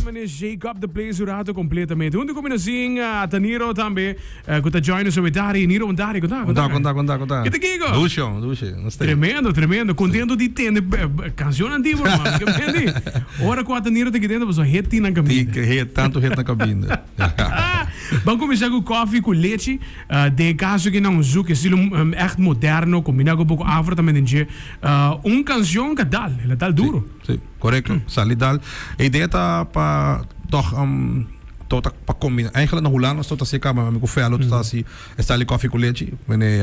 meneer Jacob de Place urato completamente. Onde come assim a Taniro também, que tá join us with Dari, Niro and Dari, Conta. Que te kigo? Duce. Tremendo. Contento di tende canzone antiga, man. Que mendi. Ora com a Taniro te dentro, mas só hit na cabine. Tanto hit na cabine. Vamos começar com coffee com leite. De caso que não zoek, estilo echt moderno, combinado com um pouco afro também dentro. Canção que dá, ela dá duro. Sim, correto. Salidal. A ideia tá para toch tot para combinar. Eigenlijk na Holland tot assim cá, mas me confio tot assim. Está ali coffee com leite. Mene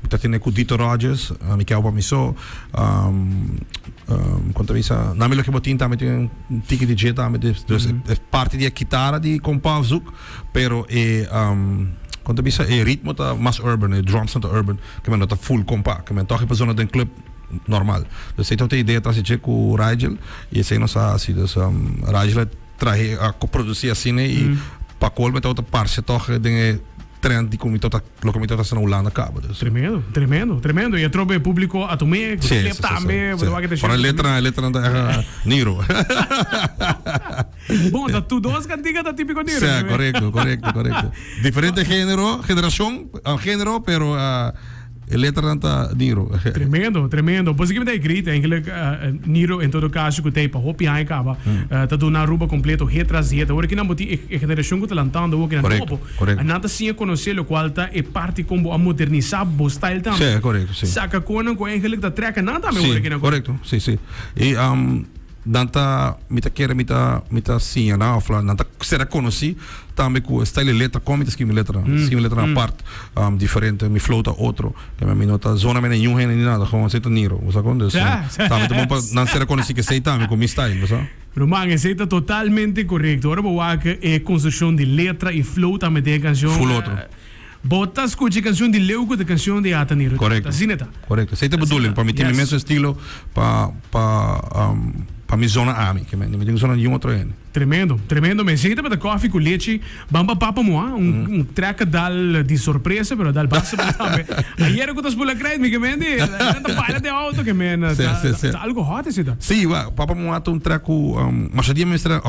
tá tendo com Dito Rogers, me quer para miso. Quanto isso, na melhor que botin também tem ticket de jeta, dus parte de guitarra de compa zoek, pero quanto isso é ritmo tá mais urban, drums tá urban, que men tá full compa, que men toque para zona de club normal. Dus você tem ideia tá se check com o Rigel e sei não sa assim, dus Rigel traje a produzir assim e para colme tá outra parte toque de trend di come tota lo come tota sono Holanda cabo. Tremendo. E trobe pubblico a tu me, clip também, para a letra da Niro. Bom, da tu dos cantigas da típico Niro. Sim, correcto. Diferente generação, pero letra da Niro. Tremendo. Pois que me dá grita, eigenlijk Niro em todo caso que tem para hopi aí acaba, tá do na ruba completo retras. Agora que não boti a geração que tá lantando o que não topo. A nada sim conhecer o qual tá é parte como a modernizar o style também. Sim, correto, sim. Saca com eigenlijk da treca nada me agora que não. Correto, sim. E danta mita sim, na ofla, danta será conheci também com style letra, como esquema letra na parte diferente, me flota outro, que me nota zona me nenhum nem nada, como você tá Niro, você conhece? Também também não será conheci que sei também com mi style, você? Roman, você está totalmente correto. Agora vou que é construção de letra e flow também de canção. Full outro. Bota escuta canção de Leuco, de canção de Ataniro. Correto. Correto. Você tá bedoeling, para mim tem o mesmo estilo para mi zona ami, que me tem zona de outro ano. Tremendo. Me senta para coffee com leite, bamba papa moa, track dal de surpresa, pero dal base também. Ayer que tas pula crede, me que mende, anda para de auto que me algo hot esse da. Sim, papa moa track mas dia mestra,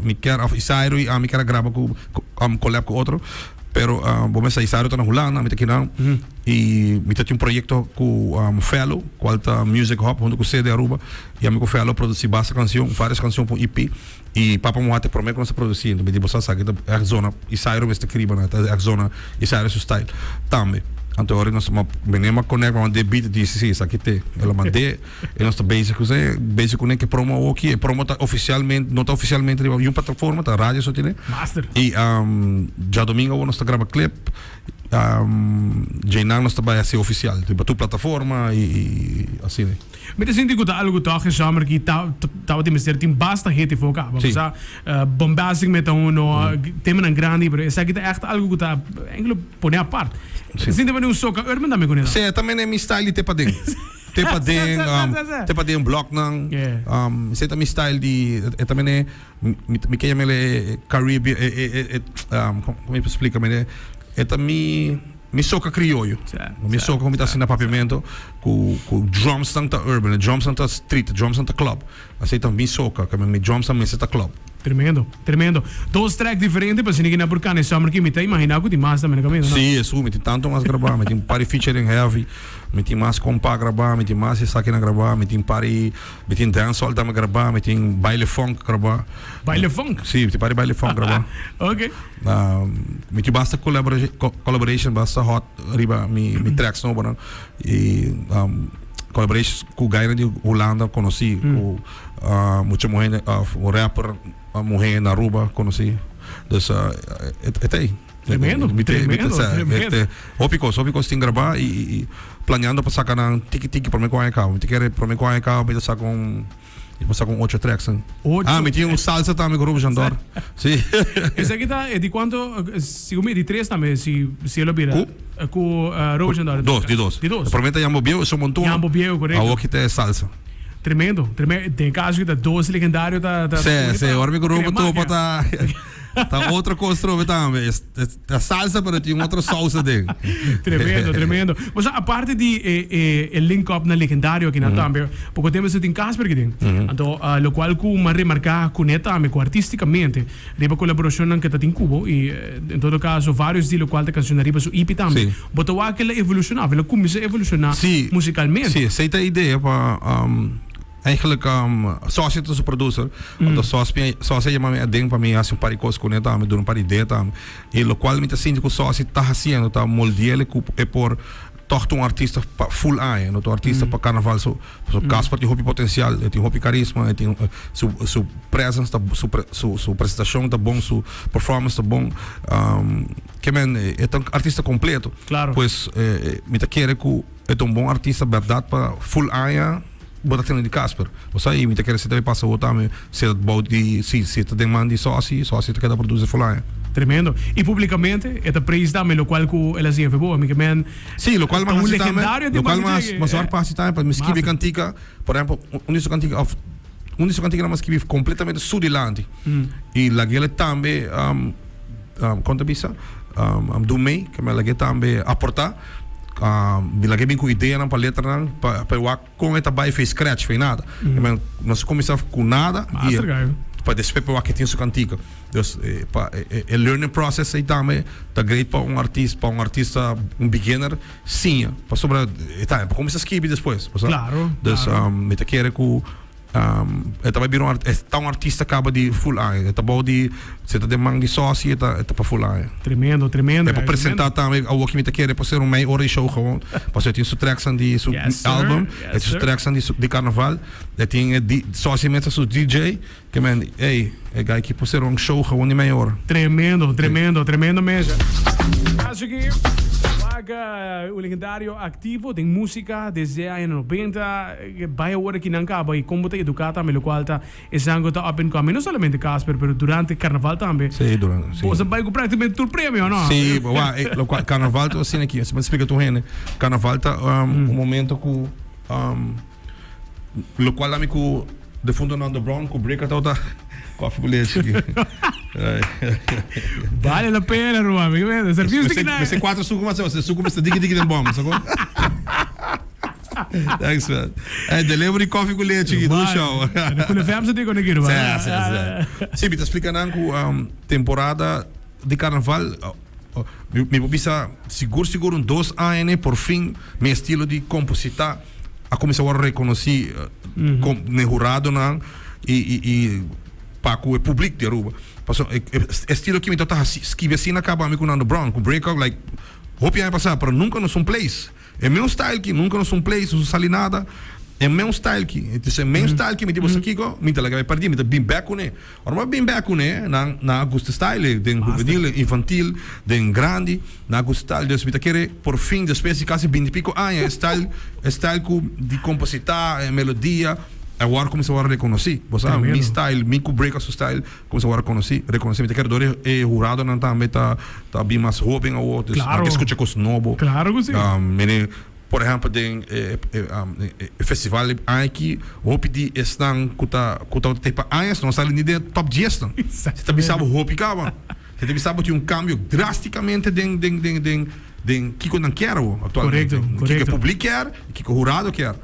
me quer Isairo e me quer gravar com collab com outro. Pero vou me sair tá na Holanda, me tá aqui não. E me tá um projeto com Fellow, qual tá Music Hub, onde eu sei de Aruba. E a mim com Fellow produzir várias canções para EP. E Papa Moate promete que nós produzindo. Me diz, você sabe que a zona Isairo me está escrevendo, a zona Isairo style também. Então agora nós venimos conectar com o beat de sim, isso aqui tem. Ela mandei, e nós está basic com que promo aqui, promo tá oficialmente, não tá oficialmente em uma plataforma, tá rádio só tem. Master. E já domingo nós está gravando clip. Já nós está ser oficial, tipo tu plataforma e assim. Me te senti que algo tá que chamar que tava de mister tem basta hit foca, vamos a bombastic met tema um grande, pero essa aqui tá echt algo que tá eigenlijk põe a parte. Sinto que soca urban também com isso. Sim, também é mi style te padeng. Te padeng block nang. Esse também style de também é me que chama Caribbean como eu explico, é também mi soca criollo. Mi soca como está assim na pavimento com drums tanta urban, drums tanta street, drums tanta club. Assim também soca, que mi drums também está club. Tremendo. Dois tracks diferentes, para se ninguém por cá nesse summer que me tem imaginar que tem mais também no caminho. Sim, isso, me tem tanto mais gravar, me tem party featuring heavy, me tem mais compa gravar, me tem mais saque na gravar, me tem party, me tem dancehall também gravar, me tem baile funk gravar. Baile funk? Sim, me tem party baile funk gravar. Ok. Me tem basta collaboration, basta hot riba mi tracks no bom e collaboration com o Gaina de Holanda conheci, com muita mulher, o rapper mulher na Aruba conheci, dus aí. Tremendo. Ópicos tem gravar e planeando para sacar na tiki para mim com a carro, me quer para mim com a carro, para sacar com 8 tracks. Me tinha salsa também com o Ruben Jandor. Sim. Esse aqui tá de quanto? Segundo de 3 também, se ele vira. Com Ruben Jandor. De dois. Promete Jambo Biel, isso montou. Jambo Biel, correto. A que é salsa. Tremendo. Tem caso que tá dois legendários da. Sim. Agora me grupo tu para Tá outra coisa também. A salsa para ter outra salsa dele. Tremendo. Mas a parte de link-up na legendário aqui na também, porque temos em Casper que tem. Então, lo qual que uma remarcar com neta, artisticamente, riba colaboração que está em Cuba e, em todo caso, vários de lo qual te canciones riba su IP também. Botou aquela evolucionar, ela começa a evolucionar musicalmente. Sim, essa é a ideia para eigenlijk zoals als producer, zoals je maar ding para mim assim para coisas com ele me dando para ideia tam e lo qual me tá sentindo que zoals está fazendo tá moldear é por toch um artista full eye, no artista para carnaval so Casper tem hopi potencial, tem hopi carisma, tem su presence, su prestação tá bom, su performance tá bom, que man é um artista completo. Claro. Pois me tá querer que é um bom artista verdade para full eye botar tendo de Casper. Você aí me tá querer se também passa o também se body se tá demanda só assim tá quer produzir full eye. Tremendo. E publicamente, esta preço também, o qual que ela se boa, amiga, man. Sim, o qual mais legendário, o qual mas hora parte também para me escrever cantica, por exemplo, um disso cantica mas escrever completamente sudilante. E lá ele também conta bisa, do meio, que me lá também aportar bila que bem com ideia na paleta não para o com esta vai fez scratch fez nada nós começamos com nada e para depois para o que tem sua cantiga então o learning process aí também tá great para um artista beginner sim para sobre tá para começar a escrever depois claro então me te quero que também vir um artista acaba de full eye tá bom de se tá demanda de sócio tá para full eye tremendo é para apresentar também ao que me te quer para ser meio hora show gewoon para ser su tracks de su álbum su tracks de carnaval tem sócio mesmo su DJ que man hey guy que para ser show gewoon de meia hora tremendo mesmo acho que o legendário ativo tem música desde a 90 vai agora que não acaba e como te educar também o qual tá exango tá up and coming não somente Casper pero durante carnaval também sim durante sim você vai praticamente todo prêmio não sim o carnaval tá assim aqui se me explica tu rene carnaval tá momento que o qual amigo de fundo no underground com break tá coffee bullet aqui vale a pena Ruan serviço de que você quatro suco mas você suco você diga de bom sacou thanks man delivery coffee com leite aqui no show quando vamos digo aqui Ruan sim me tá explicando com temporada de carnaval me bisa seguro 2 anos por fim meu estilo de compositar a começar a reconhecer como jurado não e para o público de Aruba. Passou estilo que me tá escrever assim na acaba com o Brown com breakout like hope ia passar para nunca não são place é meu style que nunca não são place não sale nada é meu style que é meu style que me tipo aqui go me tá vai perder me tá bem back né ora bem back né na gusto style de juvenil infantil de grande na gusto style de me tá querer por fim de espécie quase 20 pico style de compositar melodia agora começou a reconhecer, você sabe, meu style, meu break a seu style, começou a reconhecer, me te quero dar jurado não também tá bem mais jovem ou outros, que escuta coisas novas. Claro que sim. Por exemplo, tem festival aqui, hope de estão com tipo anos, não sai nem de top 10 não. Você também sabe hope cava. Você também sabe que cambio drasticamente den que não quero atualmente. Correto. Que o público quer, que o jurado quer.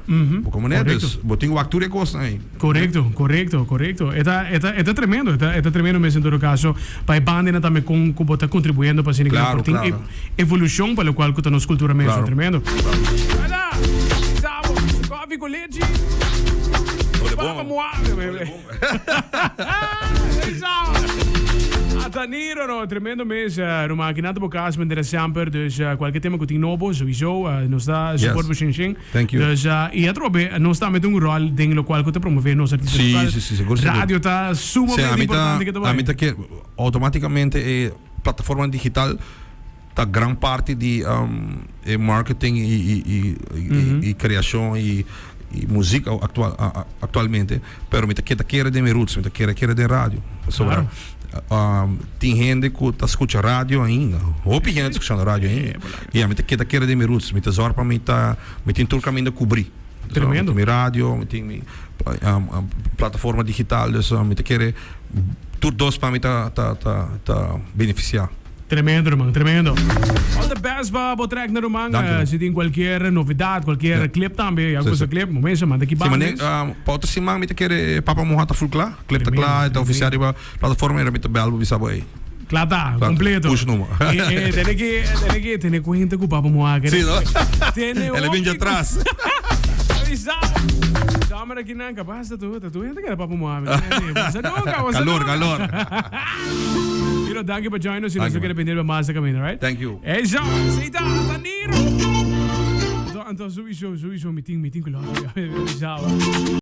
Como é isso? Botinho o actor é coisa aí. Correto. Está tremendo, está tremendo mesmo em todo caso. Para a banda também como está contribuindo para ser claro. evolução para o qual que nos cultura mesmo tremendo. Olha, sábado, coffee com leite. Vamos lá, Danilo, tremendo mês, numa maquinata por casa, me sempre, dus qualquer tema que tem novo, sowieso, nos dá suporte para Xinxin. Thank you. Dus, e a trobe, nós estamos tendo rol dentro do qual que te promover nos artistas locais. Sim, rádio está sumamente importante que a mim tá que automaticamente plataforma digital tá gran parte de marketing e criação e música atualmente, pero me tá querer de roots, me tá querer de rádio. Claro. Tem gente que está escutando rádio ainda, houve gente escutando rádio ainda, e a mim tá querer de roots, me tá zor para mim me tem todo caminho de cobrir. Tremendo. Me rádio, me tem plataforma digital, me tá querer tur dos para mí ta beneficiar. Tremendo, man, tremendo. All the best para o track na man. Se tem qualquer novidade, qualquer clip também, alguma clip, momento, manda aqui para. Sim, mas para outro sim, mas quer papa mohata full claro, clip tá claro, tá oficial da plataforma era muito belo, bisa boy. Claro, tá, completo. Push numa. Tem que conta com o papa mohata. Sim, não? Ele vem de atrás. Câmera aqui não, capaz, tu ainda quer papo moável. Calor. Pero danke for joining us. Nós queremos aprender mais caminho, right? Thank you. É já, aceita, Danilo. Então, sowieso meeting com nós. Já.